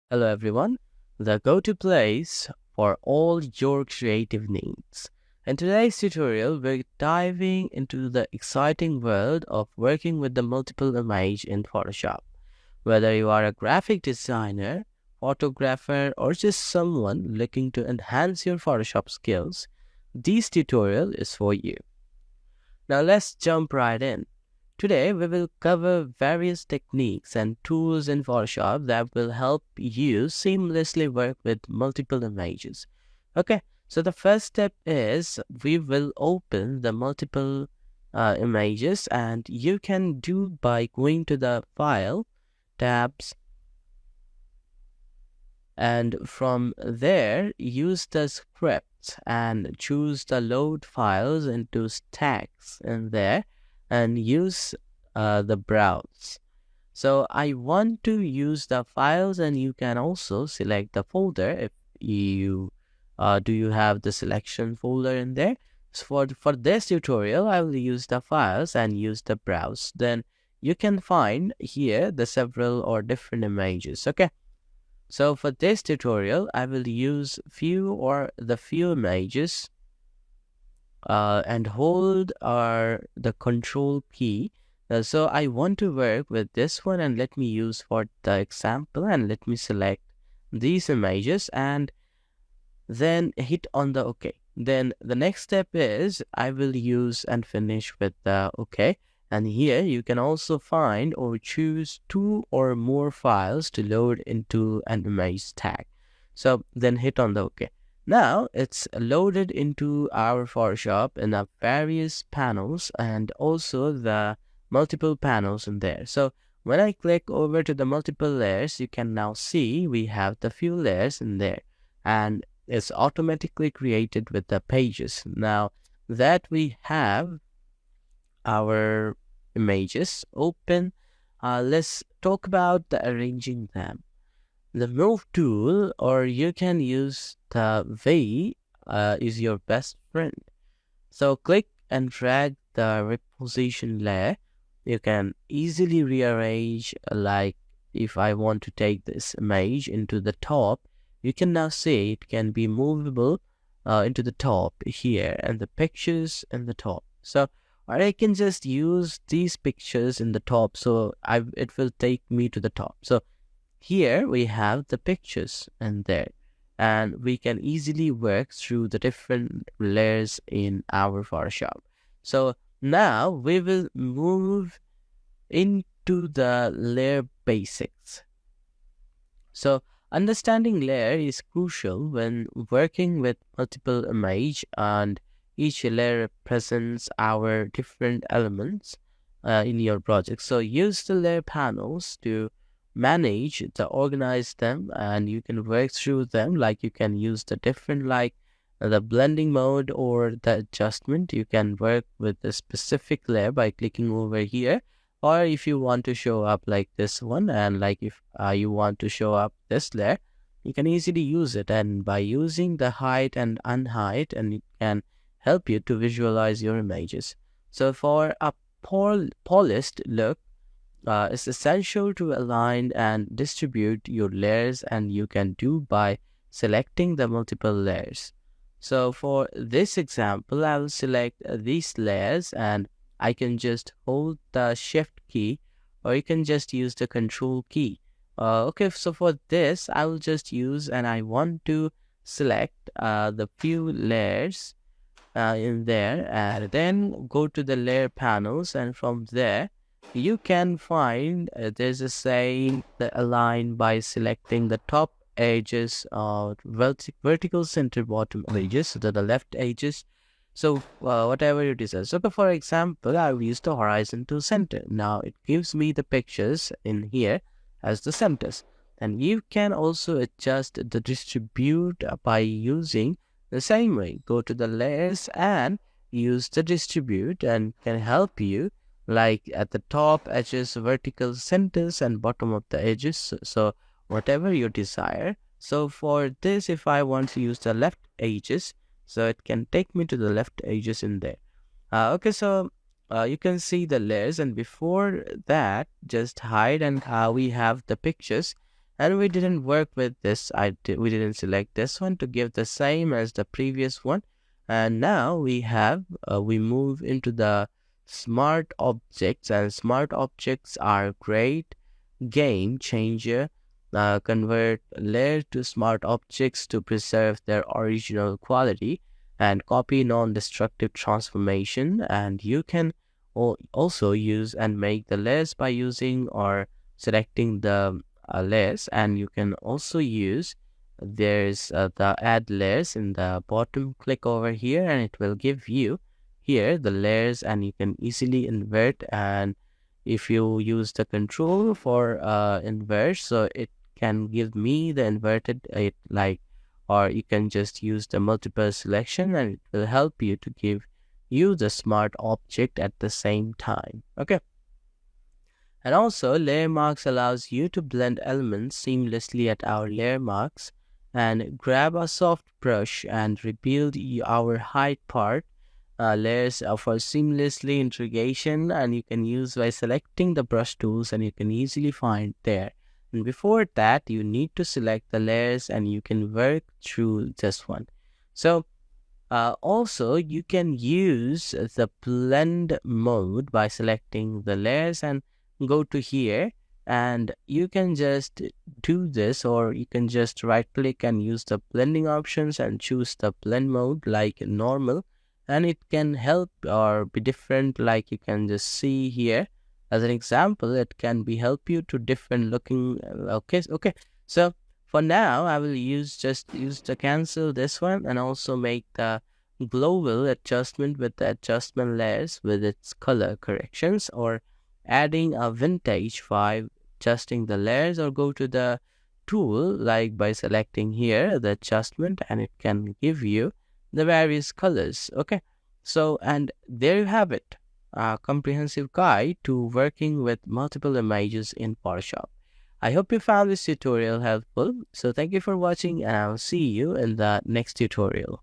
Hello everyone, the go-to place for all your creative needs. In today's tutorial, we're diving into the exciting world of working with the multiple image in Photoshop. Whether you are a graphic designer, photographer, or just someone looking to enhance your Photoshop skills, this tutorial is for you. Now let's jump right in. Today, we will cover various techniques and tools in Photoshop that will help you seamlessly work with multiple images. Okay, so the first step is we will open the multiple images, and you can do by going to the File, Tabs, and from there use the script and choose the load files into stacks in there and use the browse. So I want to use the files, and you can also select the folder if you do you have the selection folder in there. So for this tutorial I will use the files and use the browse. Then you can find here the several or different images. Okay, so for this tutorial, I will use few images and hold the control key. So I want to work with this one, and let me use for the example, and let me select these images and then hit on the OK. Then the next step is I will use and finish with the OK. And here you can also find or choose two or more files to load into an image tag. So then hit on the OK. Now it's loaded into our Photoshop in the various panels and also the multiple panels in there. So when I click over to the multiple layers, you can now see we have the few layers in there, and it's automatically created with the pages. Now that we have our images open, let's talk about the arranging them. The move tool, or you can use the V, is your best friend. So click and drag the reposition layer. You can easily rearrange, like if I want to take this image into the top, you can now see it can be movable into the top here, and the pictures in the top. So or I can just use these pictures in the top, so it will take me to the top. So here we have the pictures in there, and we can easily work through the different layers in our Photoshop. So now we will move into the layer basics. So understanding layer is crucial when working with multiple image, and each layer represents our different elements in your project. So use the layer panels to manage to organize them, and you can work through them. Like you can use the different, like the blending mode or the adjustment. You can work with the specific layer by clicking over here, or if you want to show up like this one, and like if you want to show up this layer, you can easily use it, and by using the height and unhide, and it can help you to visualize your images. So for a polished look, it's essential to align and distribute your layers, and you can do by selecting the multiple layers. So for this example, I will select these layers, and I can just hold the shift key, or you can just use the control key. Okay, so for this, I will just use, and I want to select the few layers in there, and then go to the layer panels, and from there you can find there's a saying that align by selecting the top edges of vertical center bottom edges, so the left edges. So whatever you decide. So for example, I will use the horizontal center. Now it gives me the pictures in here as the centers, and you can also adjust the distribute by using the same way. Go to the layers and use the distribute, and can help you like at the top edges, vertical centers, and bottom of the edges. So whatever you desire. So for this, if I want to use the left edges, so it can take me to the left edges in there. Okay, so you can see the layers, and before that, just hide, and we have the pictures, and we didn't work with this. We didn't select this one to give the same as the previous one. And now we move into the smart objects, and smart objects are great game changer. Convert layers to smart objects to preserve their original quality and copy non-destructive transformation. And you can also use and make the layers by using or selecting the layers. And you can also use, there's the add layers in the bottom. Click over here and it will give you here the layers, and you can easily invert. And if you use the control for invert, so it can give me the inverted it like, or you can just use the multiple selection and it will help you to give you the smart object at the same time. Okay. And also, layer marks allows you to blend elements seamlessly at our layer marks, and grab a soft brush and rebuild our height part. Layers for seamlessly integration, and you can use by selecting the brush tools, and you can easily find there. And before that, you need to select the layers and you can work through this one. So also, you can use the blend mode by selecting the layers and go to here, and you can just do this, or you can just right click and use the blending options and choose the blend mode like normal, and it can help or be different. Like you can just see here as an example, it can be help you to different looking. Okay, so for now, I will just use the cancel this one and also make the global adjustment with the adjustment layers with its color corrections, or adding a vintage vibe, adjusting the layers, or go to the tool like by selecting here the adjustment, and it can give you the various colors. Okay, so and there you have it, a comprehensive guide to working with multiple images in Photoshop. I hope you found this tutorial helpful. So thank you for watching, and I'll see you in the next tutorial.